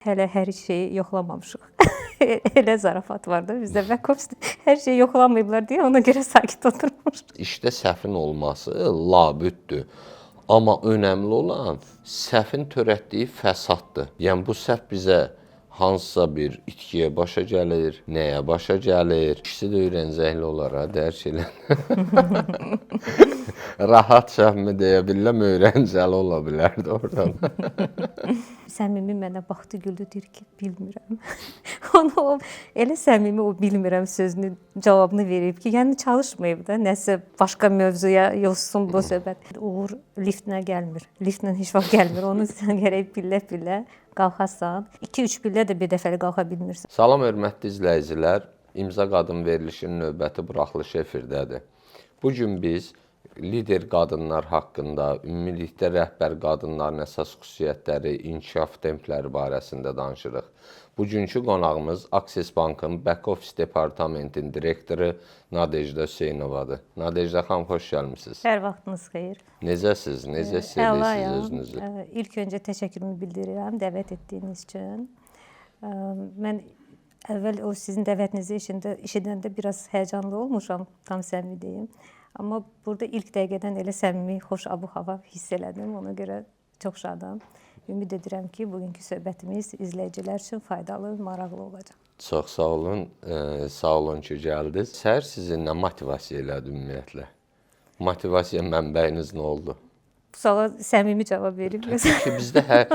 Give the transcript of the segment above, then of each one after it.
Hələ hər şeyi yoxlamamışıq. Elə zarafat var da bizdə back office hər şeyi yoxlamayıblar deyə ona görə sakit oturmuşuq. İşdə səhvin olması labüddür. Amma önəmli olan səhvin törətdiyi fəsaddır. Yəni bu səhv bizə hansısa bir itkiyə başa gəlir, nəyə başa gəlir. İkisi də öyrəncəkli olaraq dərk elən. Rahat səhvmi deyə bilirəm, öyrəncəli ola bilərdi oradan. Səmimi mənə baxdı, güldü, deyir ki, bilmirəm. Onu o elə səmimi o bilmirəm sözünü cavabını verib ki, yəni çalışmayıb da nəsə başqa mövzuya yoxsun bu söhbət. Uğur liftlə gəlmir. Liftlə heç vaxt gəlmir. Onu sən gərək pillə-pillə qalxasan. 2-3 pillə də bir dəfəli qalxa bilmirsən. Salam hörmətli izləyicilər. İmza qadın verilişinin növbəti buraxılışı efirdədir. Bu gün biz lider qadınlar haqqında, ümumilikdə rəhbər qadınların əsas xüsusiyyətləri, inkişaf templəri barəsində danışırıq. Bugünkü qonağımız Access Bankın Back Office Departamentinin direktoru Nadejda Hüseynovadır. Nadejda xanım, xoş gəlmisiniz. Hər vaxtınız xeyir. Necəsiz? Necə hiss edirsiniz özünüzü? İlk öncə təşəkkürümü bildirirəm dəvət etdiyiniz üçün. Mən əvvəl o sizin dəvətinizi eşidəndə biraz həyəcanlı olmuşam, tam səmimi deyim. Amma burada ilk dəqiqədən elə səmimi, xoş abu-hava hiss elədim. Ona görə çox şadam. Ümid edirəm ki, bugünkü söhbətimiz izləyicilər üçün faydalı, maraqlı olacaq. Çox sağ olun. Sağ olun ki, gəldiniz. Səhər sizi nə motivasiya elədi ümumiyyətlə? Motivasiya mənbəyiniz nə oldu? Bu suala səmimi cavab verim. Təbii ki, bizdə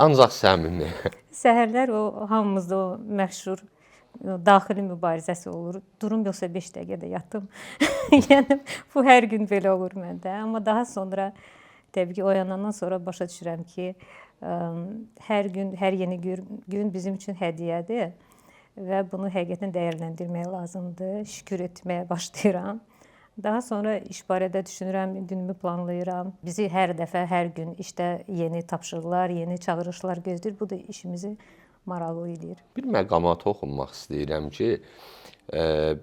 ancaq səmimi. Səhərlər o hamımızda o məşhur daxili mübarizəsi olur. Durum yoxsa 5 dəqiqə də yatım. Yəni bu hər gün belə olur məndə. Amma daha sonra təbii ki, oyanandan sonra başa düşürəm ki, hər gün, hər yeni gün bizim üçün hədiyyədir və bunu həqiqətən dəyərləndirmək lazımdır. Şükür etməyə başlayıram. Daha sonra iş barədə düşünürəm, günümü planlayıram. Bizi hər dəfə, hər gün işdə yeni tapşırıqlar, yeni çağırışlar gözləyir. Bu da işimizi maraqlı edir. Bir məqama toxunmaq istəyirəm ki,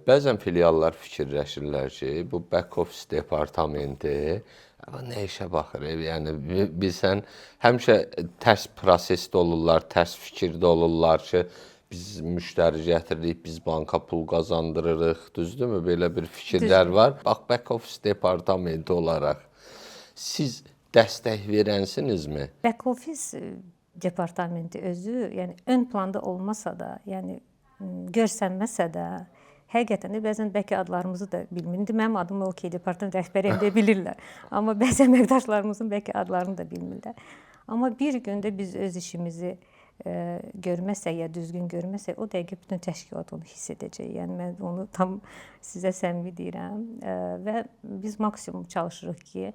bəzən filiallar fikirləşirlər ki, bu back office departamenti nə işə baxır? Yəni bilsən, həmişə tərs prosesdə olurlar, tərs fikirdə olurlar ki, biz müştəri gətiririk, biz banka pul qazandırırıq, düzdürmü? Belə bir fikirlər var. Bax, back office departamenti olaraq siz dəstək verənsinizmi? Back office departamenti özü, yəni ön planda olmasa da, yəni görsənməsə də, həqiqətən də bəzən bəlkə adlarımızı da bilmir. İndi mənim adım OK departament rəhbəriyəm deyə bilirlər. Amma bəzən əməkdaşlarımızın bəlkə adlarını da bilmirlər. Amma bir gündə biz öz işimizi görməsək ya düzgün görməsək, o dəqiqə bütün təşkilat onu hiss edəcək. Yəni mən onu tam sizə səmimi deyirəm və biz maksimum çalışırıq ki,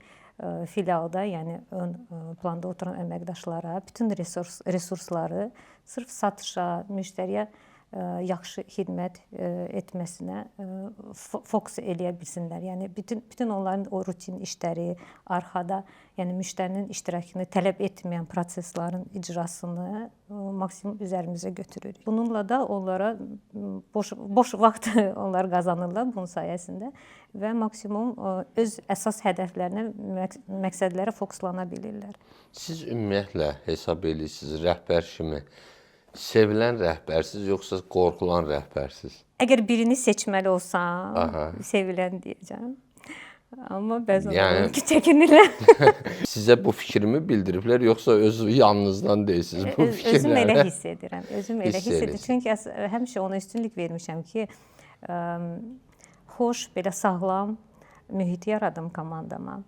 filialda, yəni ön planda oturan əməkdaşlara bütün resursları sırf satışa, müştəriyə yaxşı xidmət etməsinə fokus eləyə bilsinlər. Yəni bütün onların o rutin işləri, arxada, yəni müştərinin iştirakını tələb etməyən proseslərin icrasını maksimum üzərimizə götürürük. Bununla da onlara boş vaxt onlar qazanırlar bunun sayəsində və maksimum öz əsas hədəflərinə, məqsədlərə fokuslana bilirlər. Siz ümumiyyətlə hesab edirsiniz rəhbər kimi sevilən rəhbərsiz, yoxsa qorxulan rəhbərsiz? Əgər birini seçməli olsam, sevilən deyəcəm. Amma bəzən olur ki, çəkinirlər. Sizə bu fikrimi bildiriblər, yoxsa öz yanınızdan deyirsiniz bu fikirləri? Özüm elə hiss edirəm. Özüm elə hiss edirəm. Çünki həmişə ona üstünlük vermişəm ki, xoş, belə sağlam mühit yaradım komandama.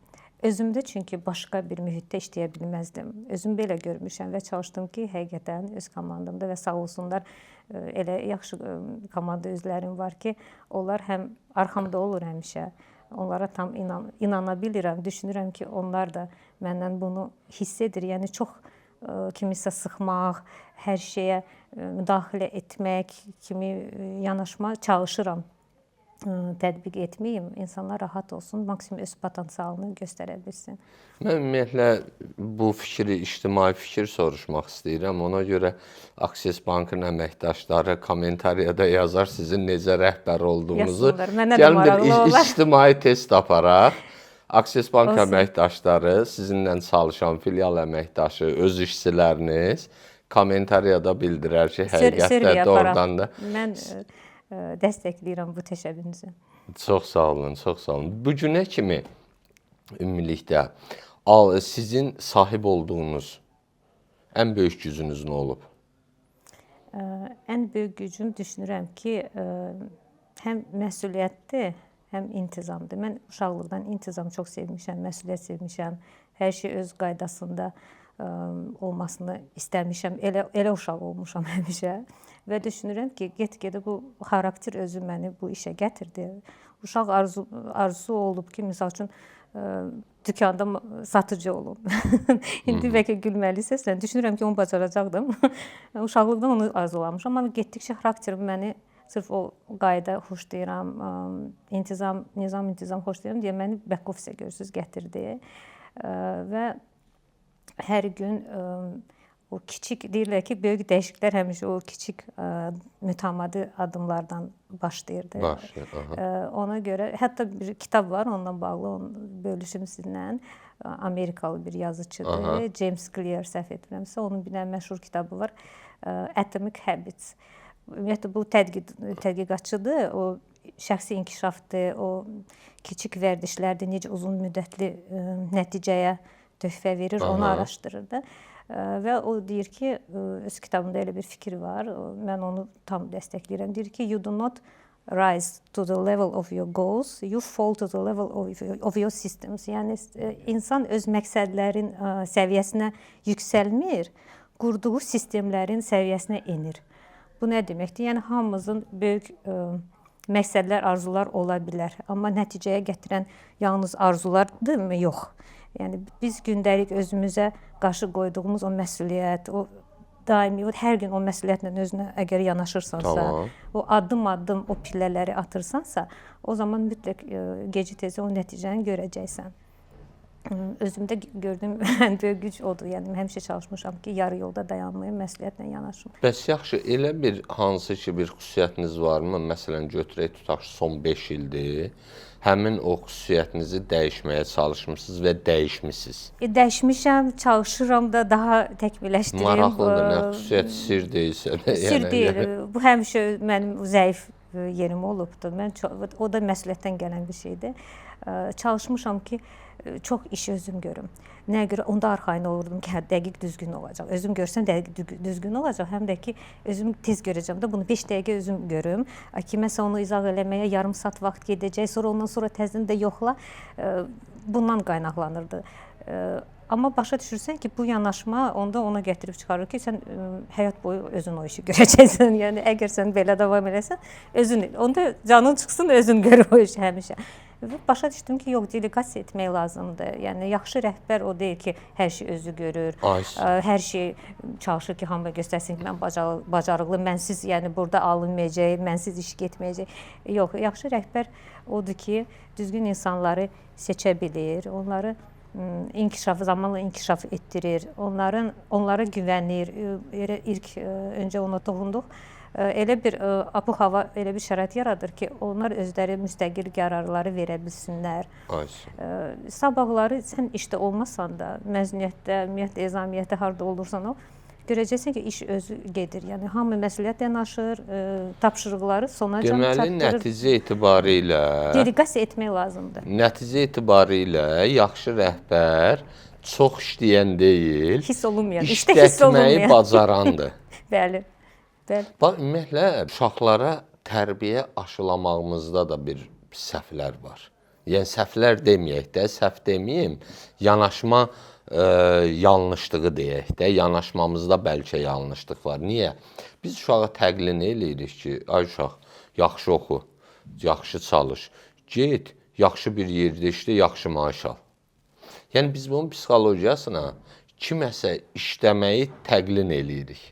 Özümdə çünki başqa bir mühitdə işləyə bilməzdim. Özüm belə görmüşəm və çalışdım ki, həqiqətən öz komandamda və sağ olsunlar, elə yaxşı komanda üzlərim var ki, onlar həm arxamda olur həmişə. Onlara tam inana bilirəm, düşünürəm ki, onlar da məndən bunu hiss edir. Yəni çox kimisə sıxmaq, hər şeyə müdaxilə etmək kimi yanaşma çalışıram. Tətbiq etməyim, insanlar rahat olsun, maksimum öz potensialını göstərə bilsin. Mən ümumiyyətlə bu fikri, ictimai fikir soruşmaq istəyirəm. Ona görə Access Bankın əməkdaşları kommentariyada yazar sizin necə rəhbər olduğunuzu. Gəlin bir ictimai test aparaq. Access Bank əməkdaşları, sizinlə çalışan filial əməkdaşı, öz işçiləriniz kommentariyada bildirər ki, həqiqətdə Survey doğrudan da. Mən dəstəkləyirəm bu təşəbbüsünüzü. Çox sağ olun, çox sağ olun. Bu günə kimi ümumilikdə sizin sahib olduğunuz ən böyük gücünüz nə olub? Ən böyük gücüm düşünürəm ki, həm məsuliyyətdir, həm intizamdır. Mən uşaqlıqdan intizam çox sevmişəm, məsuliyyət sevmişəm. Hər şey öz qaydasında olmasını istəmişəm. Elə uşaq olmuşam həmişə və düşünürəm ki, get-gedə bu xarakter özü məni bu işə gətirdi. Uşaq arzusu olub ki, misal üçün dükanda satıcı olum. İndi bəlkə gülməlisiniz. Düşünürəm ki, onu bacaracaqdım. Uşaqlıqdan onu arzulamışam, amma getdikcə xarakterim məni sırf o qayda xoşlayıram, nizam xoşlayıram deyə məni back office görürsüz gətirdi. Və hər gün o kiçik deyirlər ki, böyük dəyişikliklər həmişə o kiçik mütəmadi addımlardan başlayırdı. Ona görə hətta bir kitab var onunla bağlı, onu bölüşüm sizinlə. Amerikalı bir yazıçıdır, James Clear səhv etmirəmsə, onun bir dənə məşhur kitabı var, Atomic Habits. Ümumiyyətlə bu tədqiqatçıdır, o şəxsi inkişafdır, o kiçik vərdişlərdir, necə uzun müddətli nəticəyə töhfə verir, onu araşdırırdı. Və o deyir ki, öz kitabında elə bir fikir var, mən onu tam dəstəkləyirəm. Deyir ki, you do not rise to the level of your goals, you fall to the level of your systems. Yəni, insan öz məqsədlərin səviyyəsinə yüksəlmir, qurduğu sistemlərin səviyyəsinə enir. Bu nə deməkdir? Yəni, hamımızın böyük məqsədlər, arzular ola bilər. Amma nəticəyə gətirən yalnız arzulaردırmı? Yox. Yəni, biz gündəlik özümüzə qarşı qoyduğumuz o məsuliyyət, o daimi, hər gün o məsuliyyətlə özünə əgər yanaşırsansa, o addım-addım o pillələri atırsansa, o zaman mütləq gec-tez o nəticəni görəcəksən. Özümdə gördüyüm ən böyük güc odur. Yəni, həmişə çalışmışam ki, yarı yolda dayanmayım, məsuliyyətlə yanaşım. Bəs yaxşı, elə bir hansı ki, bir xüsusiyyətiniz varmı? Məsələn, götürək tutaq son 5 ildir. Həmin o xüsusiyyətinizi dəyişməyə çalışmışsınız və dəyişmisiniz. Dəyişmişəm, çalışıram da daha təkmilləşdirim. Maraqlıdır, nə xüsusiyyət sir deyilsə. Sir deyil. Bu həmişə mənim zəif yerim olubdur. O da məsuliyyətdən gələn bir şeydir. Çalışmışam ki, çox iş özüm görüm. Nəyə görə? Onda arxayın olurdum ki, dəqiq düzgün olacaq. Özüm görsəm dəqiq düzgün olacaq. Həm də ki, özüm tez görəcəm də bunu 5 dəqiqə özüm görüm. Kiməsə onu izah eləməyə yarım saat vaxt gedəcək. Sonra ondan sonra təzini də yoxla. Bundan qaynaqlanırdı. Amma başa düşürsən ki, bu yanaşma onda ona gətirib çıxarır ki, sən həyat boyu özün o işi görəcəksən. Yəni, əgər sən belə davam eləsən, özün, onda canın çıxsın, özün gör o işi həmişə. Başa düşdüm ki, yox, delegasiya etmək lazımdır. Yəni, yaxşı rəhbər o deyil ki, hər şey özü görür, hər şey çalışır ki, hamıya göstərsin ki, mən bacarıqlı, mənsiz, yəni, burada alınmayacaq, mənsiz iş getməyəcək. Yox, yaxşı rəhbər odur ki, düzgün insanları seçə bilir, onları zamanla inkişaf etdirir, onlara güvənir. İlk öncə ona toxunduq. Elə bir hava, elə bir şərait yaradır ki, onlar özləri müstəqil qərarları verə bilsinlər. Sabahları sən işdə olmasan da, məzuniyyətdə, ümumiyyətlə, ezamiyyətdə harada olursan o, görəcəksən ki, iş özü gedir. Yəni, hamı məsuliyyətlə yanaşır, tapşırıqları sonacan çatdırır. Deməli, nəticə etibarilə delegasiya etmək lazımdır. Nəticə etibarilə yaxşı rəhbər çox işləyən deyil, hiss olunmayan, işdə hiss olunmayan. İşlətməyi bacarandır. Bəli. Bax, ümumiyyətlə, uşaqlara tərbiyə aşılamağımızda da bir səhvlər var. Yəni, səhvlər deməyək də, səhv deməyim, yanaşma yanlışlığı deyək də, yanaşmamızda bəlkə yanlışlıq var. Niyə? Biz uşağa təqlin eləyirik ki, ay uşaq, yaxşı oxu, yaxşı çalış, get, yaxşı bir yerdə işlə, yaxşı maaş al. Yəni, biz bunun psixologiyasına kiməsə işləməyi təqlin eləyirik.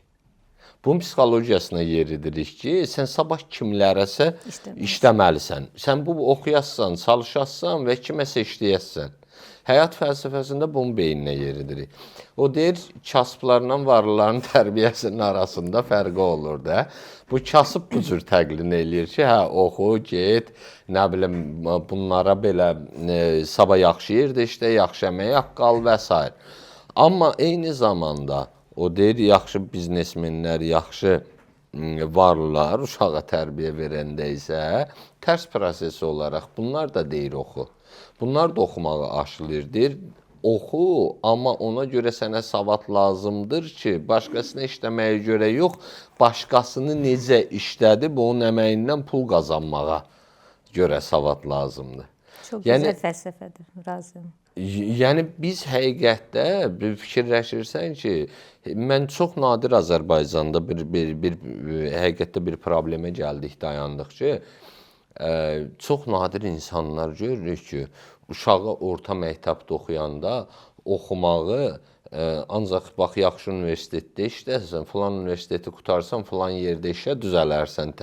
Bunun psixologiyasına yeridirik ki, sən sabah kimlərəsə işləməlisən. Sən bu oxuyassan, çalışassan və kiməsə işləyəsən. Həyat fəlsəfəsində bunun beyninə yeridirik. O deyir, kasıblarla varlıların tərbiyəsinin arasında fərqi olur da. Bu kasıb bu cür təqlin eləyir ki, hə, oxu, get, nə bilim, bunlara belə sabah yaxşı yerdə işlə, yaxşı əmək haqqı al və s. Amma eyni zamanda O deyir, yaxşı biznesmenlər, yaxşı varlılar uşağa tərbiyə verəndə isə tərs prosesi olaraq bunlar da deyir oxu. Bunlar da oxumağı aşılayır. Deyir, oxu, amma ona görə sənə savad lazımdır ki, başqasına işləməyə görə yox, başqasını necə işlədib, onun əməyindən pul qazanmağa görə savad lazımdır. Çox Yəni- gözəl fəlsəfədir, razıyam. Yəni biz həqiqətdə bir fikirləşirsən ki, mən çox nadir Azərbaycanda bir həqiqətdə bir problemə gəldik, dayandıq ki, çox nadir insanlar görürük ki, uşağı orta məktəbdə oxuyanda oxumağı ancaq bax yaxşı universitetdə işləsən, filan universiteti qutarsan, filan yerdə işə düzələrsən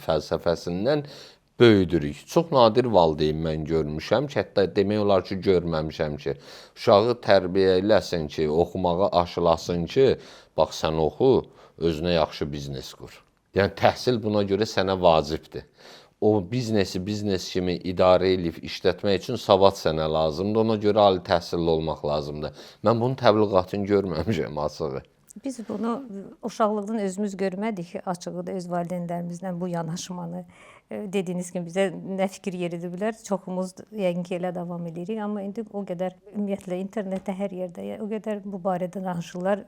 fəlsəfəsindən böyüdürük. Çox nadir valideyn mən görmüşəm ki, hətta demək olar ki, görməmişəm ki, uşağı tərbiyə eləsin ki, oxumağı aşılasın ki, bax sən oxu, özünə yaxşı biznes qur. Yəni təhsil buna görə sənə vacibdir. O biznesi biznes kimi idarə edib işlətmək üçün savad sənə lazımdır. Ona görə ali təhsilli olmaq lazımdır. Mən bunun təbliğatını görməmişəm açığı. Biz bunu uşaqlıqdan özümüz görmədik ki, açıqdır öz valideynlərimizlə bu yanaşmanı. Dediyiniz kimi bizə nə fikir yeridi bilər, çoxumuz yəqin ki, elə davam edirik. Amma indi o qədər, ümumiyyətlə, internetdə hər yerdə o qədər bu barədə danışırlar.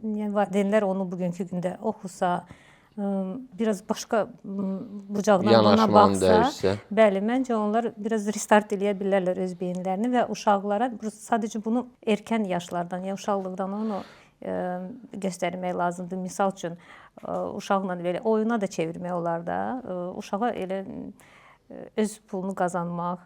Yəni, valideynlər onu bugünkü gündə oxusa, biraz başqa bucaqdan buna Yanaşmanı baxsa, dəyişsə. bəli, məncə onlar biraz restart eləyə bilərlər öz beyinlərini və uşaqlara sadəcə bunu erkən yaşlardan, ya uşaqlıqdan onu göstərmək lazımdır. Misal üçün, uşaqla belə oyuna da çevirmək olar da. Uşağa elə öz pulunu qazanmaq,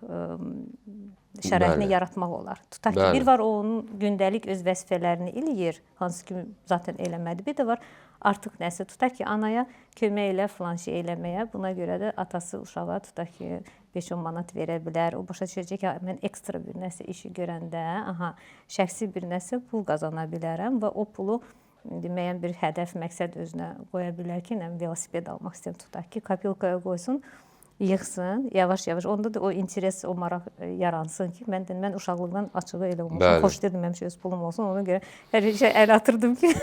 şəraitini yaratmaq olar. Tutaq ki, bir var o onun gündəlik öz vəzifələrini eləyir, hansı ki, zaten eləmədi. Bir də var, artıq nəsə, tutaq ki, anaya kömək elə filan şey eləməyə. Buna görə də atası uşağa tutaq ki, 5-10 manat verə bilər. O başa düşəcək ki, mən ekstra bir nəsə işi görəndə, şəxsi bir nəsə pul qazana bilərəm və o pulu müəyyən bir hədəf, məqsəd özünə qoya bilər ki, velosiped almaq istəyirəm, tutaq ki, kopilkaya qoysun, yığsın, yavaş-yavaş. Onda da o interes, o maraq yaransın ki, mən uşaqlıqdan açığı elə olmuşum. Xoş dedim, həmişə öz pulum olsun. Ona görə hər şey əl atırdım ki,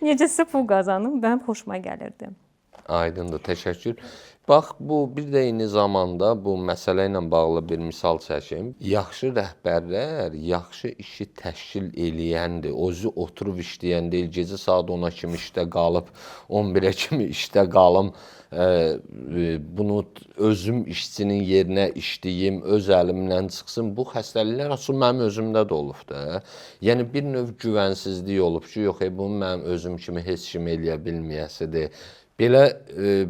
necəsə pul qazanım, mənim xoşuma gəlirdi. Aydındır, təşəkkür. Bax, bu bir də eyni zamanda bu məsələ ilə bağlı bir misal çəkim. Yaxşı rəhbərlər yaxşı işi təşkil eləyəndir. Özü oturub işləyən deyil, gecə saat 10-a kimi işdə qalıb, 11-ə kimi işdə qalım, bunu özüm işçinin yerinə işləyim, öz əlimdən çıxsın. Bu xəstəliklər aslında mənim özümdə də olub da. Yəni bir növ güvənsizlik olub ki, yox, bunu mənim özüm kimi heç kim eləyə bilməyəsidir. Belə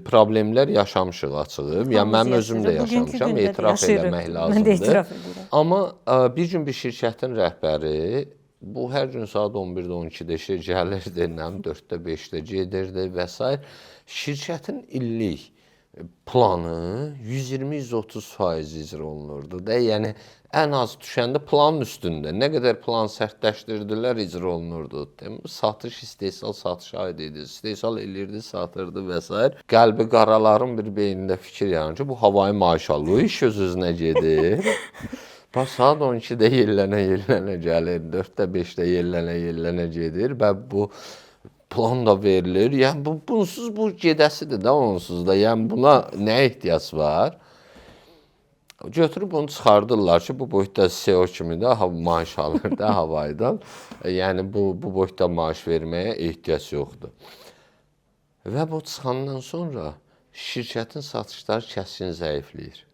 problemlər yaşamışıq açığı. Yəni mənim özüm də yaşamışam, etiraf eləmək lazımdır. Mən də etiraf edirəm. Amma bir gün bir şirkətin rəhbəri bu hər gün saat 11-də 12-də işə gəlirdi, 4-də 5-də gedirdi və s. Şirkətin illik planı 120-130% icra olunurdu da. Yəni ən az düşəndə planın üstündə. Nə qədər plan sərtləşdirdilər, icra olunurdu. Satış, istehsal satış aid idi. İstehsal eləyirdi, satırdı və s. Qəlbi qaraların bir beynində fikir yaranır ki, bu havayı maşallah, o iş öz-özünə gedir. Bax, saat 12-də yellənə gəlir, 4-də 5-də yellənə gedir və bu plan da verilir. Yəni bunsuz bu gedəsidir də onsuz da. Yəni buna nə ehtiyac var? Götürüb onu çıxardırlar ki, bu boyutda CEO kimi də maaş alır da havaydan. Yəni bu boyutda maaş verməyə ehtiyac yoxdur. Və bu çıxandan sonra şirkətin satışları kəskin zəifləyir.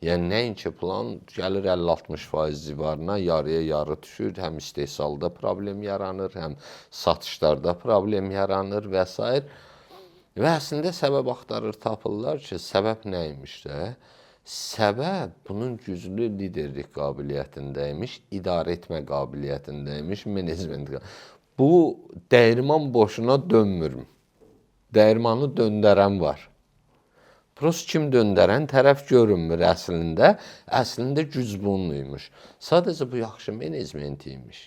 Yəni nəinki plan gəlir 50-60% civarına, yarıya yarı düşür. Həm istehsalda problem yaranır, həm satışlarda problem yaranır və s. Və əslində səbəb axtarır, tapırlar ki, səbəb nə imiş də? Səbəb bunun güclü liderlik qabiliyyətindəymiş, idarə etmə qabiliyyətindəymiş, menecment. Bu dəyirman boşuna dönmür. Dəyirmanı döndərən var. Prost kim döndərən tərəf görünmür əslində. Əslində güc bununlaymış. Sadəcə bu yaxşı menecment imiş.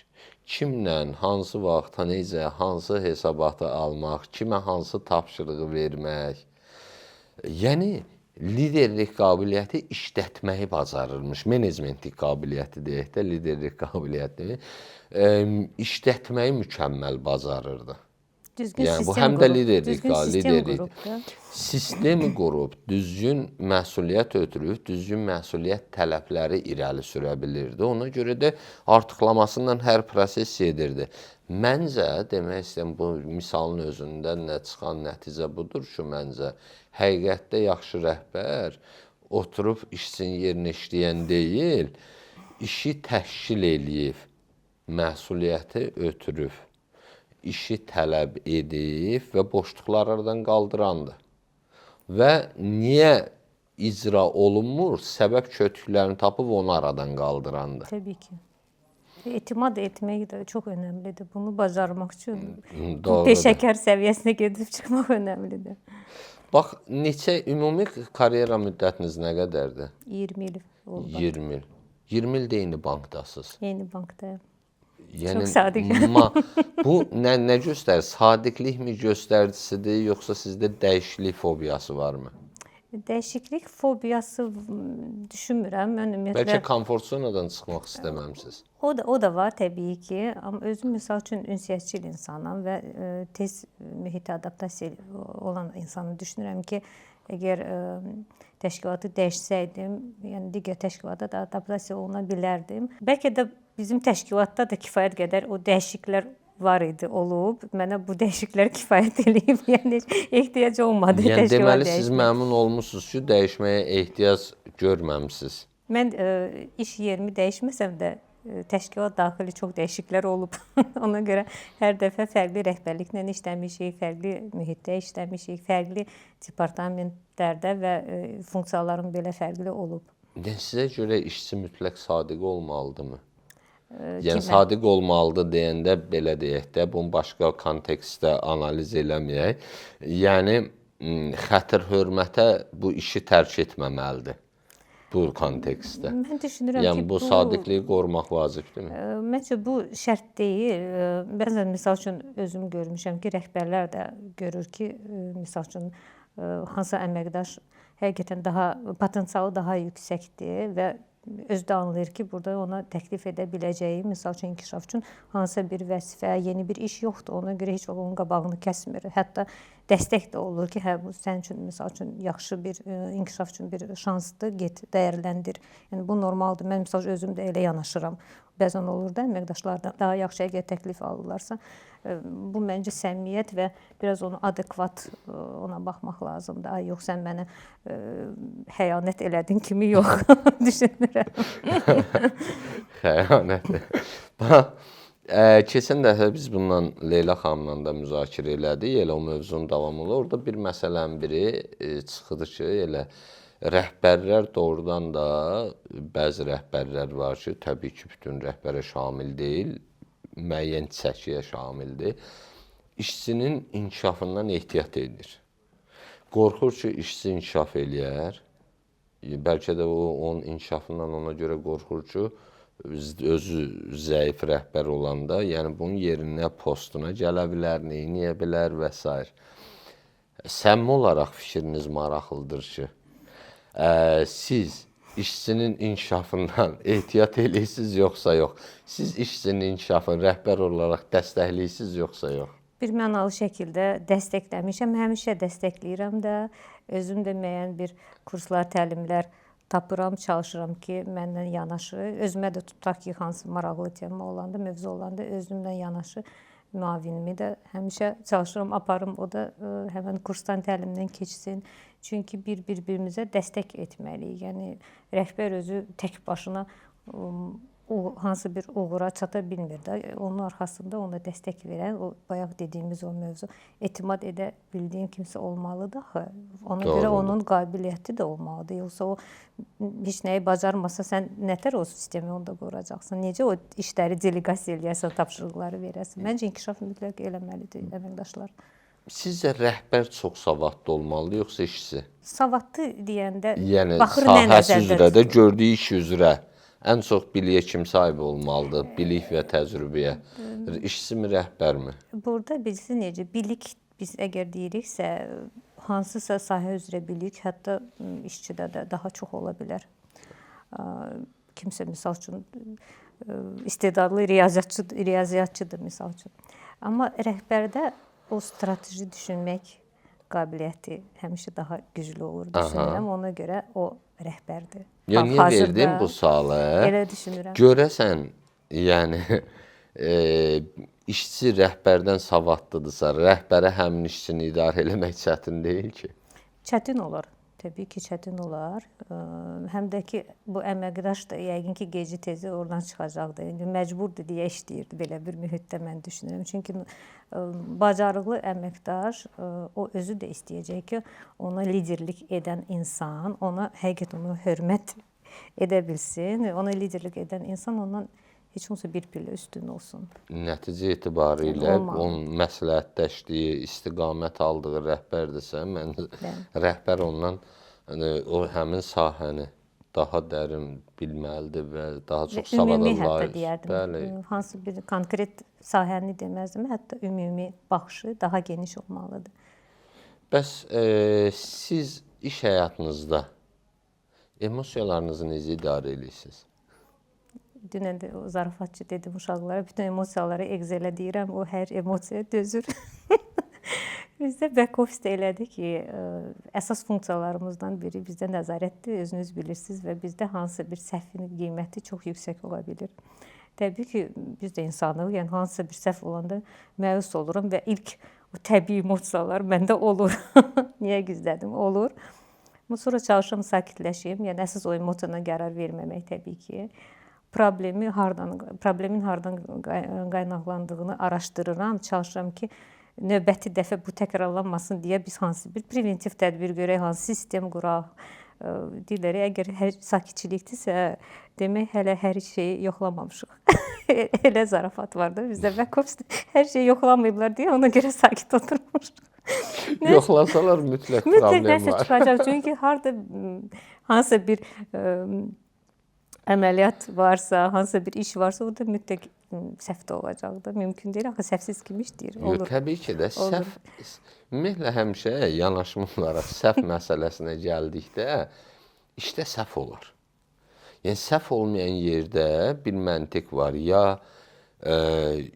Kimlə, hansı vaxt, necə, hansı hesabatı almaq, kimə hansı tapşırığı vermək. Yəni liderlik qabiliyyəti işlətməyi bacarırmış. Menecmentlik qabiliyyəti deyək də, liderlik qabiliyyəti işlətməyi mükəmməl bacarırdı. Düzgün Yəni bu sistem həm də qurub, liderlik, düzgün sistem liderlik. qurub da. Sistemi qurub, düzgün məsuliyyət ötürüb, düzgün məsuliyyət tələbləri irəli sürə bilirdi. Ona görə də artıqlamasından hər proses gedirdi. Məncə, demək istəyirəm, bu misalın özündən nə çıxan nəticə budur ki, məncə, həqiqətdə yaxşı rəhbər oturub işçinin yerinə işləyən deyil, işi təşkil eləyib, məsuliyyəti ötürüb, işi tələb edib və boşluqlar aradan qaldırandır. Və niyə icra olunmur? Səbəb kötüklərini tapıb onu aradan qaldırandır. Təbii ki. Etimad etmək də çox önəmlidir. Bunu bacarmaq üçün Doğrudur. peşəkar səviyyəsinə gedib çıxmaq önəmlidir. Bax, ümumi karyera müddətiniz nə qədərdir? 20 il oldu. 20 il. 20 il də eyni bankdasınız. Yeni bankdayım. Yəni, Çox sadiq. bu nə göstərir? Sadiqlikmi göstəricisidir, yoxsa sizdə dəyişiklik fobiyası varmı? Dəyişiklik fobiyası düşünmürəm. Mən ümumiyyətlə Bəlkə komfort zonadan çıxmaq istəməmisiz. o da var təbii ki, amma özüm məsəl üçün ünsiyyətçil insanam və tez mühitə adaptasiya olan insanı düşünürəm ki, əgər təşkilatı dəyişsəydim, yəni digər təşkilata da adaptasiya oluna bilərdim. Bəlkə də bizim təşkilatda da kifayət qədər o dəyişikliklər var idi, olub. Mənə bu dəyişikliklər kifayət eləyib. Yəni ehtiyac olmadı Yəni təşkilat deməli siz dəyişməyə. məmnun olmusunuz ki, dəyişməyə ehtiyac görməmisiniz. Mən iş yerimi dəyişməsəm də təşkilat daxili çox dəyişikliklər olub. Ona görə hər dəfə fərqli rəhbərliklə işləmişik, fərqli mühitdə işləmişik, fərqli departamentlərdə və funksiyalarım belə fərqli olub. Sizə görə işçi mütləq sadiq olmalıdırmı? Yəni sadiq olmalıdır deyəndə belə deyək də, bunu başqa kontekstdə analiz eləməyək. Yəni xətir-hörmətə bu işi tərk etməməlidir bu kontekstdə. Mən düşünürəm Yəni ki, bu sadiqliyi qorumaq vacibdirmi? Məncə bu şərt deyil. Bəzən misal üçün özüm görmüşəm ki, rəhbərlər də görür ki, misal üçün hansısa əməkdaş həqiqətən daha potensialı daha yüksəkdir və özü də anlayır ki, burada ona təklif edə biləcəyi, misal üçün inkişaf üçün hansısa bir vəzifə, yeni bir iş yoxdur. Ona görə heç onun qabağını kəsmir. Hətta dəstək də olur ki, hə bu sənin üçün misal üçün yaxşı bir inkişaf üçün bir şansdır, get dəyərləndir. Yəni bu normaldır. Mən misal özüm də elə yanaşıram. Bəzən olur da əməkdaşlardan daha yaxşı əgər təklif alırlarsa, bu məncə səmimiyyət və biraz onu adekvat ona baxmaq lazımdır. Ay yox sən mənə xəyanət elədin kimi yox düşünürəm. Xəyanət. Keçən dəfə biz bundan Leyla xanımla da müzakirə elədik. Elə o mövzunun davamı olur. Orada bir məsələnin biri çıxdı ki, elə rəhbərlər doğrudan da bəzi rəhbərlər var ki, təbii ki, bütün rəhbərə şamil deyil, müəyyən çəkiyə şamildir. İşçinin inkişafından ehtiyat edir. Qorxur ki, işçi inkişaf eləyər. Bəlkə də o onun inkişafından ona görə qorxur ki, özü zəif rəhbər olanda, yəni bunun yerinə, postuna gələ bilər, neyniyə bilər və s. Səmimi olaraq fikriniz maraqlıdır ki, siz işçinin inkişafından ehtiyat eləyirsiniz yoxsa yox? Siz işçinin inkişafını rəhbər olaraq dəstəkləyirsiniz yoxsa yox? Bir mənalı şəkildə dəstəkləmişəm, həmişə dəstəkləyirəm də, özüm də müəyyən bir kurslar, təlimlər tapıram, çalışıram ki, məndən yanaşı, özümə də tutaq ki, hansı maraqlı tema olanda, mövzu olanda özümlə yanaşı müavinimi də həmişə çalışıram, aparım, o da həmən kursdan, təlimdən keçsin. Çünki bir-birimizə dəstək etməliyik. Yəni rəhbər özü tək başına hansı bir uğura çata bilmir də. Onun arxasında ona dəstək verən, o bayaq dediyimiz o mövzu, etimad edə bildiyin kimsə olmalıdır axı. Ona görə onun qabiliyyəti də olmalıdır. Yoxsa o heç nəyi bacarmasa sən nətər o sistemi onda quracaqsan? Necə o işləri delegasiya eləyəsən, tapşırıqları verəsən? Məncə inkişaf mütləq eləməlidir əməkdaşlar. Sizcə rəhbər çox savadlı olmalıdır, yoxsa işçi? Savadlı deyəndə yəni, baxır nə sahəsi nəzərdə üzrə də, tutur. gördüyü iş üzrə ən çox biliyə kim sahibi olmalıdır, bilik və təcrübəyə? İşçimi, rəhbərmi? Burada birisi necə bilik biz əgər deyiriksə, hansısa sahə üzrə bilik, hətta işçidə də daha çox ola bilər. Kimsə misal üçün istedadlı riyaziyyatçıdır misal üçün. Amma rəhbərdə o strateji düşünmək qabiliyyəti həmişə daha güclü olur düşünürəm. Ona görə o rəhbərdir. Ya niyə verdin bu sualı? Elə düşünürəm. Görəsən, yəni işçi rəhbərdən savadlıdırsa, rəhbərə həmin işçini idarə eləmək çətin deyil ki. Çətin olar. Təbii ki, çətin olar. Həm də ki, bu əməkdaş da yəqin ki, gecə-tezə oradan çıxacaqdı. İndi məcburdur deyə işləyirdi belə bir mühitdə mən düşünürəm. Çünki bacarıqlı əməkdaş o özü də istəyəcək ki, ona liderlik edən insan, ona həqiqətən ona hörmət edə bilsin. Ona liderlik edən insan ondan heç olmasa bir pillə üstün olsun. Nəticə etibarilə onun məsləhətləşdiyi, istiqamət aldığı rəhbərdirsə, mən rəhbər ondan o həmin sahəni daha dərin bilməlidir və daha çox savada Ümumi hətta layiq. deyərdim. Hansı bir konkret sahəni deməzdim, hətta ümumi baxışı daha geniş olmalıdır. Bəs siz iş həyatınızda emosiyalarınızı necə idarə edirsiniz? Dünən də o zarafatçı dedim uşaqlara, bütün emosiyaları egzələ deyirəm, o hər emosiyaya dözür. Bizdə back office elədik ki, əsas funksiyalarımızdan biri bizdə nəzarətdir, özünüz bilirsiniz və bizdə hansısa bir səhvin qiyməti çox yüksək ola bilir. Təbii ki, biz də insanıq, yəni hansısa bir səhv olanda məyus oluram və ilk o təbii emosiyalar məndə olur. Niyə gizlədim? Olur. Sonra çalışıram sakitləşim, yəni əsas o emosiyana qərar verməmək təbii ki. Problemin hardan qaynaqlandığını araşdırıram, çalışıram ki, növbəti dəfə bu təkrarlanmasın deyə biz hansı bir preventiv tədbir görək, hansı sistem quraq. Deyirlər, əgər sakitçilikdirsə, demək hələ hər şeyi yoxlamamışıq. Elə zarafat var da bizdə back office hər şeyi yoxlamayıblar deyə ona görə sakit oturmuşuq. Yoxlasalar mütləq problem var. Nəsə çıxacaq, çünki harda hansısa bir əməliyyat varsa, hansısa bir iş varsa, orada mütləq səhv də olacaqdır. Mümkün deyil, axı səhvsiz kim işləyir? Olur. Təbii ki də, səhv, ümumiyyətlə həmişə yanaşma olaraq səhv məsələsinə gəldikdə, işdə səhv olar. Yəni, səhv olmayan yerdə bir məntiq var, ya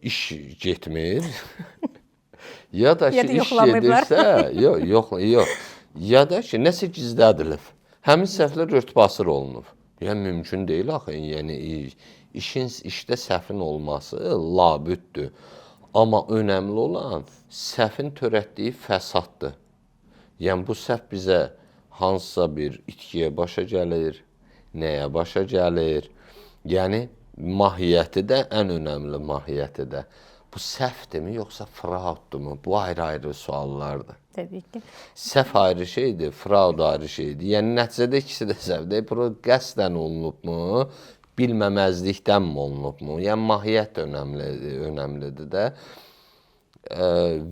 iş getmir, ya da ki, iş gedirsə, yox, ya da ki, nəsə gizlədilib. Həmin səhvlər örtbasır olunub. Yəni, mümkün deyil axı, yəni, işdə səhvin olması labüddür. Amma önəmli olan səhvin törətdiyi fəsaddır. Yəni, bu səhv bizə hansısa bir itkiyə başa gəlir, nəyə başa gəlir. Yəni, mahiyyəti də, ən önəmli mahiyyəti də. Bu səhvdirmi, yoxsa frauddirmi? Bu ayrı-ayrı suallardır. Təbii ki. Səhv ayrı şeydir, fraud ayrı şeydir. Yəni, nəticədə ikisi də səhvdir. Bu, qəsdən olunubmu, bilməməzlikdənmi olunubmu? Yəni, mahiyyət önəmlidir də.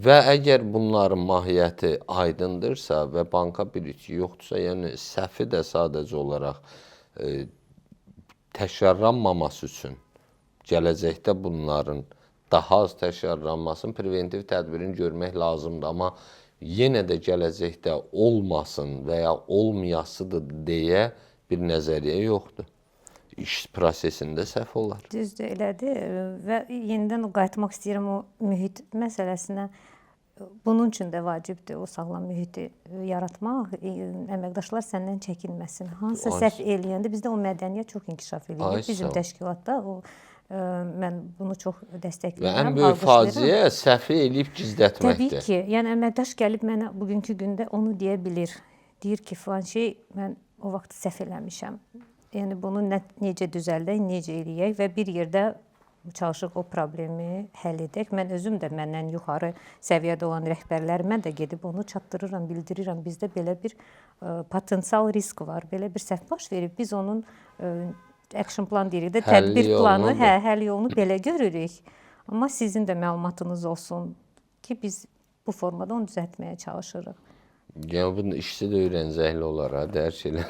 Və əgər bunların mahiyyəti aydındırsa və banka bir itki yoxdursa, yəni səhvi də sadəcə olaraq təkrarlanmaması üçün gələcəkdə bunların daha az təkrarlanmasın, preventiv tədbirini görmək lazımdır. Amma yenə də gələcəkdə olmasın və ya olmayasıdır deyə bir nəzəriyyə yoxdur. İş prosesində səhv olar. Düzdür, elədir və yenidən qayıtmaq istəyirəm o mühit məsələsinə. Bunun üçün də vacibdir o sağlam mühiti yaratmaq, əməkdaşlar səndən çəkinməsin. Hansısa səhv eləyəndə bizdə o mədəniyyət çox inkişaf edir. Bizim təşkilatda mən bunu çox dəstəkləyirəm. Və ən böyük faciə səhvi eləyib gizlətməkdir. Təbii ki, yəni əməkdaş gəlib mənə bugünkü gündə onu deyə bilir. Deyir ki, filan şey mən o vaxt səhv eləmişəm. Yəni bunu necə düzəldək, necə eləyək və bir yerdə çalışıq o problemi həll edək. Mən özüm də məndən yuxarı səviyyədə olan rəhbərlərimə də gedib onu çatdırıram, bildirirəm. Bizdə belə bir potensial risk var, belə bir səhv baş verib. Biz onun action plan deyirik də, tədbir planı, həll yolunu belə görürük. Amma sizin də məlumatınız olsun ki, biz bu formada onu düzəltməyə çalışırıq. Yəni, bunu işçi də öyrəncəkli olar, dərk elə.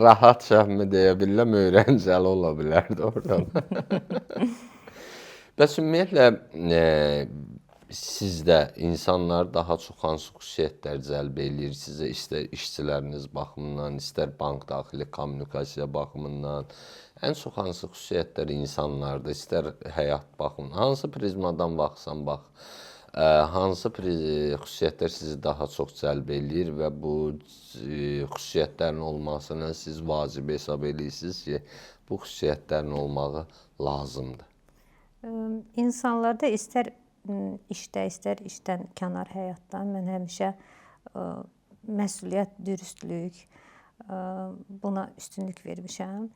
Rahat şəhmi deyə biləm, öyrəncəli ola bilərdi oradan. Bəs ümumiyyətlə, sizdə insanlar daha çox hansı xüsusiyyətlər cəlb eləyir sizə, istər işçiləriniz baxımından, istər bank daxili kommunikasiya baxımından, ən çox hansı xüsusiyyətlər insanlarda, istər həyat baxımından, hansı prizmadan baxsan bax, hansı xüsusiyyətlər sizi daha çox cəlb eləyir və bu xüsusiyyətlərin olmasını siz vacib hesab edirsiniz ki, bu xüsusiyyətlərin olmağı lazımdır? İnsanlarda istər işdə, istər işdən kənar həyatda mən həmişə məsuliyyət, dürüstlük buna üstünlük vermişəm.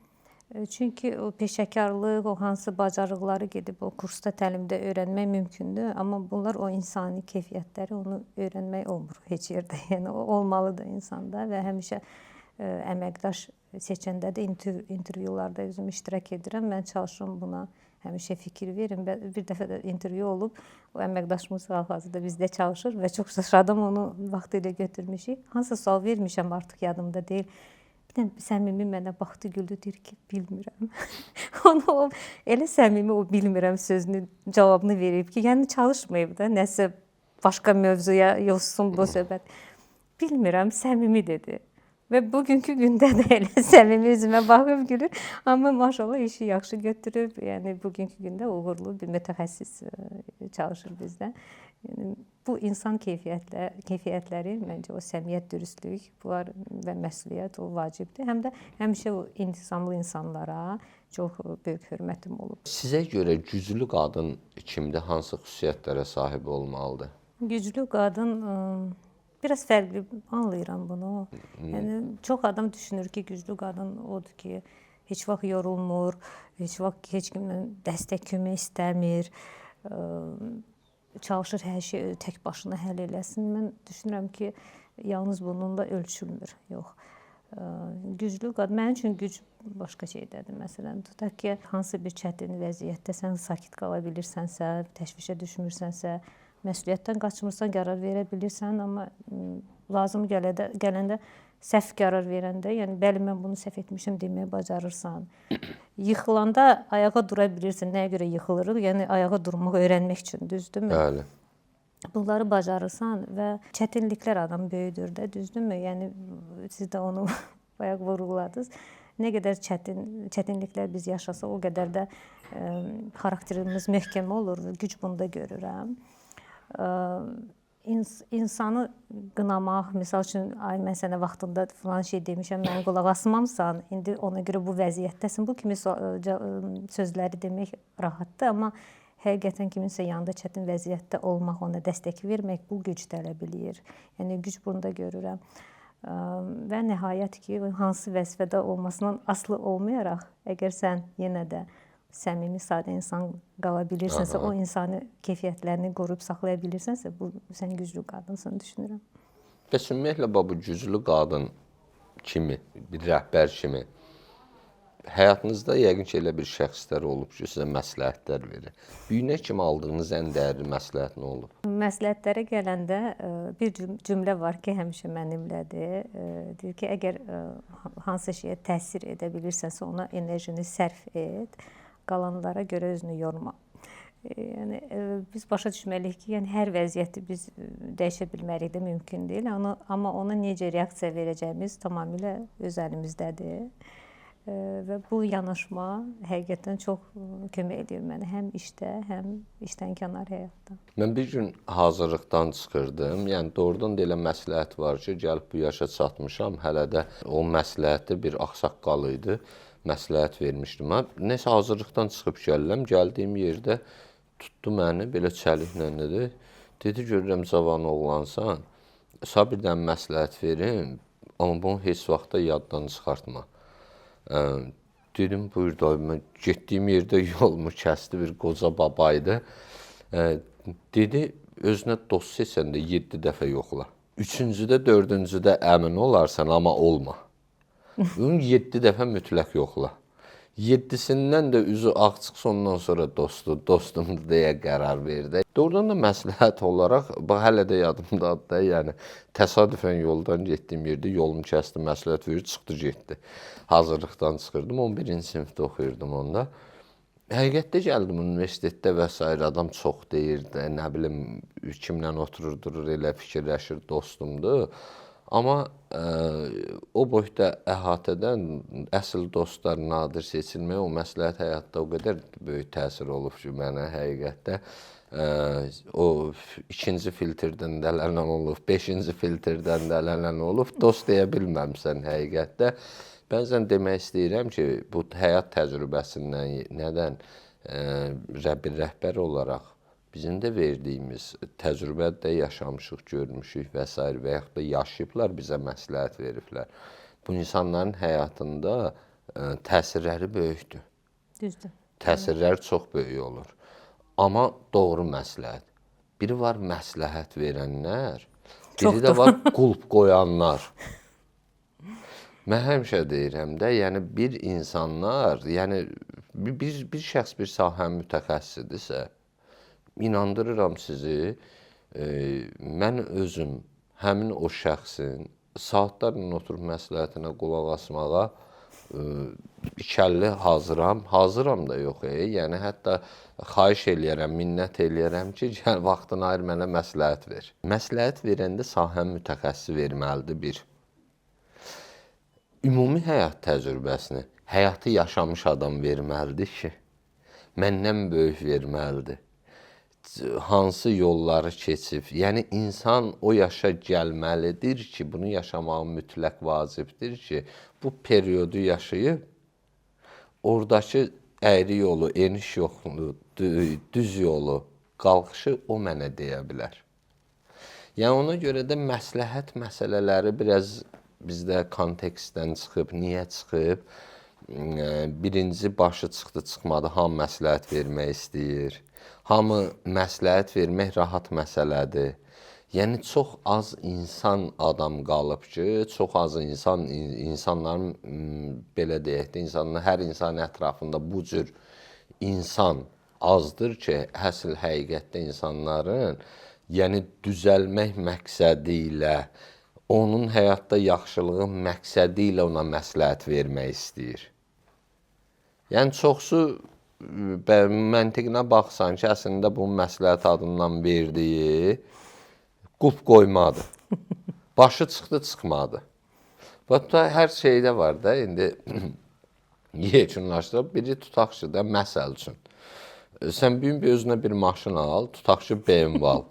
Çünki o peşəkarlıq, o hansı bacarıqları gedib o kursda, təlimdə öyrənmək mümkündür, amma bunlar o insani keyfiyyətləri onu öyrənmək olmur heç yerdə. Yəni o olmalıdır insanda və həmişə əməkdaş seçəndə də intervyularda özüm iştirak edirəm. Mən çalışıram buna həmişə fikir verin. Bir dəfə də intervyu olub, o əməkdaşımız hal-hazırda bizdə çalışır və çox şadam onu vaxtilə götürmüşük. Hansısa sual vermişəm, artıq yadımda deyil. Bir də səmimi mənə baxdı, güldü, deyir ki, bilmirəm. Onu elə səmimi o bilmirəm sözünün cavabını verib ki, yəni çalışmayıb da, nəsə başqa mövzuya yoxsun bu söhbət. Bilmirəm, səmimi dedi. Və bugünkü gündə də elə səmimi üzümə baxıb gülür. Amma maşallah işi yaxşı götürüb. Yəni bugünkü gündə uğurlu bir mütəxəssis çalışır bizdə. Yəni, bu insan keyfiyyətləri məncə o səmiyyət, dürüstlük, bunlar və məsuliyyət o vacibdir. Həm də həmişə o intizamlı insanlara çox böyük hörmətim olub. Sizə görə güclü qadın kimdə hansı xüsusiyyətlərə sahib olmalıdır? Güclü qadın biraz fərqli anlayıram bunu. Yəni çox adam düşünür ki, güclü qadın odur ki, heç vaxt yorulmur, heç vaxt heç kimdən dəstək, kömək istəmir, çalışır hər şey tək başına həll eləsin. Mən düşünürəm ki, yalnız bununla ölçülmür. Yox. Güclü qadın, mənim üçün güc başqa şeydədir. Məsələn, tutaq ki, hansı bir çətin vəziyyətdə sən sakit qala bilirsənsə, təşvişə düşmürsənsə, məsuliyyətdən qaçmırsan, qərar verə bilirsən, amma lazım gələndə səhv qərar verəndə, yəni bəli mən bunu səhv etmişəm deməyə bacarırsan. Yıxılanda ayağa dura bilirsən. Nəyə görə yıxılırıq? Yəni ayağa durmaq öyrənmək üçün, düzdürmü? Bəli. Bunları bacarırsan və çətinliklər adam böyüdür də, düzdürmü? Yəni siz də onu bayaq vurğuladınız. Nə qədər çətinliklər biz yaşasaq, o qədər də xarakterimiz möhkəm olur. Güc bunda görürəm. İnsanı qınamaq, misal üçün, ay mən sənə vaxtında filan şey demişəm, mənə qulaq asmamsan, indi ona görə bu vəziyyətdəsin. Bu kimi sözləri demək rahatdır, amma həqiqətən kiminsə yanında çətin vəziyyətdə olmaq, ona dəstək vermək bu güc tələb eləyir. Yəni güc bunda görürəm. Və nəhayət ki, hansı vəzifədə olmasından asılı olmayaraq, əgər sən yenə də səmimi, sadə insan qala bilirsənsə, o insani keyfiyyətlərini qoruyub saxlaya bilirsənsə, bu sən güclü qadınsın düşünürəm. Bəs ümumiyyətlə bu güclü qadın kimi, bir rəhbər kimi həyatınızda yəqin ki, elə bir şəxslər olub ki, sizə məsləhətlər verir. Büyünə kimi aldığınız ən dəyərli məsləhət nə olub? Məsləhətlərə gələndə bir cümlə var ki, həmişə mənimlədir. Deyir ki, əgər hansı şeyə təsir edə bilirsənsə, ona enerjini sərf et. Qalanlara görə özünü yorma. Yəni biz başa düşməliyik ki, yəni hər vəziyyəti biz dəyişə bilmərik də mümkün deyil. Amma ona necə reaksiya verəcəyimiz tamamilə öz əlimizdədir. Və bu yanaşma həqiqətən çox kömək edir mənə həm işdə, həm işdən kənar həyatda. Mən bir gün hazırlıqdan çıxırdım. Yəni doğrudan da elə məsləhət var ki, gəlib bu yaşa çatmışam. Hələ də o məsləhəti bir ağsaqqal idi. Məsləhət vermişdim. Mən nəsə hazırlıqdan çıxıb gəldiyim yerdə tutdu məni, belə çəliklə dedi. Dedi, görürəm cavan oğlansan, sağ bir dənə məsləhət verim, amma bunu heç vaxtda yaddan çıxartma. Dedim, buyur da, mən getdiyim yerdə yolumu kəsdi, bir qoca babaydı. Dedi, özünə dost seçəndə 7 dəfə yoxla. 3-cüdə, 4-cüdə əmin olarsan, amma olma. Bunu 7 dəfə mütləq yoxla. 7-sindən də üzü ağ çıxsa ondan sonra dostumdur deyə qərar verdi. Doğrudan da məsləhət olaraq, hələ də yadımdadır da, yəni təsadüfən yoldan getdiyim yerdə yolumu kəsdi, məsləhət verir, çıxdı, getdi. Hazırlıqdan çıxırdım, 11-ci sinifdə oxuyurdum onda. Həqiqətdə gəldim universitetdə və s. adam çox deyirdi, nə bilim, kimlə oturur, durur, elə fikirləşir, dostumdur. Amma o boyda əhatədən əsl dostlar nadir seçilmək, o məsləhət həyatda o qədər böyük təsir olub ki, mənə həqiqətdə o ikinci filtrdən dələnən olub, beşinci filtrdən dələnən olub, dost deyə bilməmsən həqiqətdə. Bəzən demək istəyirəm ki, bu həyat təcrübəsindən nədən bir rəhbər olaraq bizim də verdiyimiz təcrübədə yaşamışıq, görmüşük və s. və yaxud da yaşayıblar, bizə məsləhət veriblər. Bu insanların həyatında təsirləri böyükdür. Düzdür. Təsirləri çox böyük olur. Amma doğru məsləhət. Biri var məsləhət verənlər, biri də var qulp qoyanlar. Mən həmişə deyirəm də, yəni bir insanlar, yəni bir şəxs bir sahənin mütəxəssisidirsə, inandırıram sizi, mən özüm həmin o şəxsin saatlarla oturub məsləhətinə qulaq asmağa ikəlli hazıram da yox, yəni hətta xahiş eləyərəm, minnət eləyərəm ki, gəl vaxtını ayır mənə məsləhət ver. Məsləhət verəndə sahənin mütəxəssisi verməlidir bir. Ümumi həyat təcrübəsini həyatı yaşamış adam verməlidir ki, məndən böyük verməlidir. Hansı yolları keçib, yəni insan o yaşa gəlməlidir ki, bunu yaşamağı mütləq vacibdir ki, bu periodu yaşayıb, oradakı əyri yolu, eniş yolu, düz yolu, qalxışı o mənə deyə bilər. Yəni ona görə də məsləhət məsələləri biraz bizdə kontekstdən çıxıb, niyə çıxıb? Birinci başı çıxdı, çıxmadı, hamı məsləhət vermək istəyir. Hamı məsləhət vermək rahat məsələdir. Yəni çox az insan adam qalıb ki, çox az insanların belə deyək də, hər insan ətrafında bu cür insan azdır ki, əsl həqiqətdə insanların, yəni düzəlmək məqsədi ilə, onun həyatda yaxşılığı məqsədi ilə ona məsləhət vermək istəyir. Yəni çoxsu məntiqinə baxsan ki, əslində bunun məsləhət adından verdiyi qulp qoymadır. Başı çıxdı, çıxmadı. Hətta hər şeydə var da, indi yekunlaşdırıb, biri tutaq ki də, məsəl üçün. Sən bir özünə bir maşın al, tutaq ki BMW al.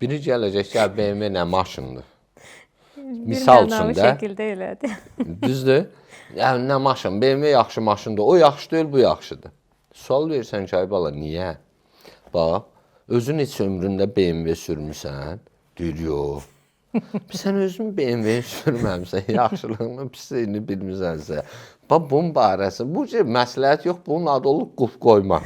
Biri gələcək ki, BMW nə maşındır? Misal üçün də. Şəkildə elədi. Düzdür? Yəni, nə maşın? BMW yaxşı maşındır. O yaxşı deyil, bu yaxşıdır. Sual verirsən ki, ay bala, niyə? Bax, özün heç ömründə BMW sürmüsən? Deyir, yox. Sən özün BMW sürməmsən, yaxşılığını, pisliyini bilmisənsə. Bax, bunun barəsi, bu məsləhət yox, bunun adı olur qulp qoyma.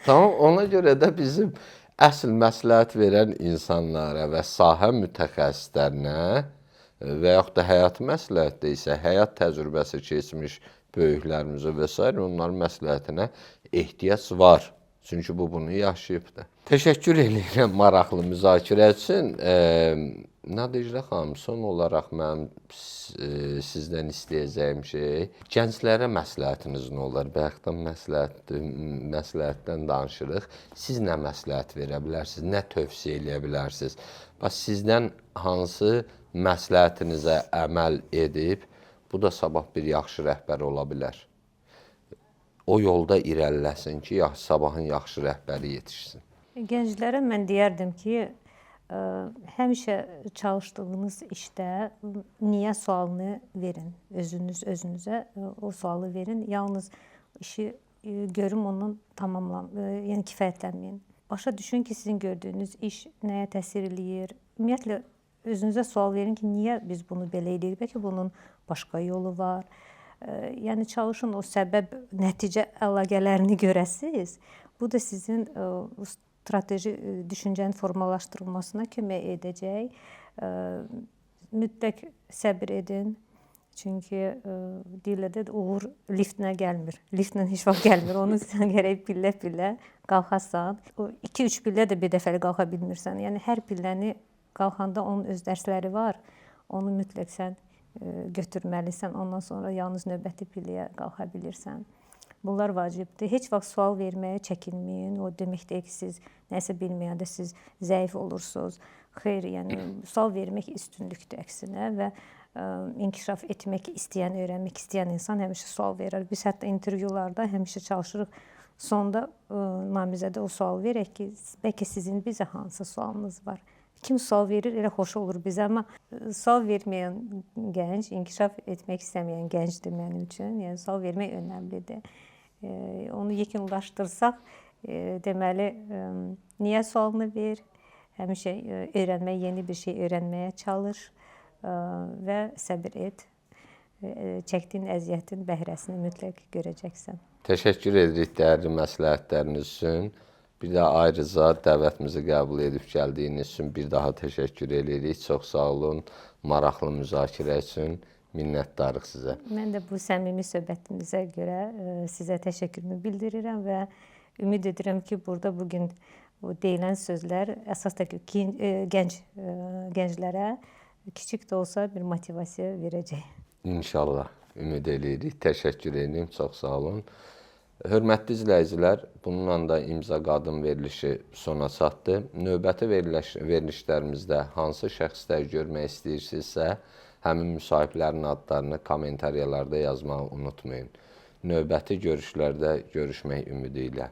Tamam, ona görə də bizim əsl məsləhət verən insanlara və sahə mütəxəssislərinə və yaxud da həyat məsləhətdə isə həyat təcrübəsi keçmiş böyüklərimizə və s. onların məsləhətinə ehtiyac var. Çünki bu bunu yaşayıbdır. Təşəkkür edirəm maraqlı müzakirə üçün. Nadejdə xanım, son olaraq mənim sizdən istəyəcəyim şey, gənclərə məsləhətiniz nə olar? Bayaqdan məsləhətdən danışırıq. Siz nə məsləhət verə bilərsiniz? Nə tövsiyə eləyə bilərsiniz? Bax, sizdən hansı məsləhətinizə əməl edib, bu da sabah bir yaxşı rəhbər ola bilər. O yolda irəliləsin ki, sabahın yaxşı rəhbəri yetişsin. Gənclərə mən deyərdim ki, həmişə çalışdığınız işdə niyə sualını verin. Özünüzə o sualı verin. Yalnız işi görüm ondan yəni kifayətlənməyin. Başa düşün ki, sizin gördüyünüz iş nəyə təsir eləyir. Ümumiyyətlə, özünüzə sual verin ki, niyə biz bunu belə edirik? Bəlkə bunun başqa yolu var. Yəni çalışın o səbəb-nəticə əlaqələrini görəsiniz. Bu da sizin strateji düşüncənin formalaşdırılmasına kömək edəcək. Mütləq səbir edin. Çünki deyirlər uğur liftlə gəlmir. Liftlə heç vaxt gəlmir. Onu sən gərək pillə-pillə qalxasan. O 2-3 pillə də bir dəfəli qalxa bilmirsən. Yəni hər pilləni qalxanda onun öz dərsləri var. Onu mütləq sən götürməlisən. Ondan sonra yalnız növbəti pilləyə qalxa bilirsən. Bunlar vacibdir. Heç vaxt sual verməyə çəkinməyin. O demək deyil ki, siz nəsə bilməyəndə siz zəif olursunuz. Xeyr, yəni sual vermək üstünlükdür əksinə və inkişaf etmək istəyən, öyrənmək istəyən insan həmişə sual verir. Biz hətta intervyularda həmişə çalışırıq sonda namizədə o sual verək ki, bəlkə sizin bizə hansı sualınız var? Kim sual verir, elə xoş olur bizə, amma sual verməyən gənc, inkişaf etmək istəməyən gəncdir mənim üçün. Yəni sual vermək önəmlidir. Onu yekunlaşdırsaq, deməli, niyə sualını ver? Həmişə öyrənmək, yeni bir şey öyrənməyə çalış və səbir et. Çəkdiyin əziyyətin bəhrəsini mütləq görəcəksən. Təşəkkür edirik dəyərli məsləhətləriniz üçün. Bir də ayrıca dəvətimizi qəbul edib gəldiyiniz üçün bir daha təşəkkür edirik. Çox sağ olun. Maraqlı müzakirə üçün minnətdarıq sizə. Mən də bu səmimi söhbətimizə görə sizə təşəkkürümü bildirirəm və ümid edirəm ki, burada bugün bu deyilən sözlər əsas da ki, gənclərə kiçik də olsa bir motivasiya verəcək. İnşallah. Ümid edirik. Təşəkkür edirəm. Çox sağ olun. Hörmətli izləyicilər, bununla da imza qadın verilişi sona çatdı. Növbəti verilişlərimizdə hansı şəxsləri görmək istəyirsinizsə, həmin müsahiblərin adlarını kommentariyalarda yazmağı unutmayın. Növbəti görüşlərdə görüşmək ümidi ilə.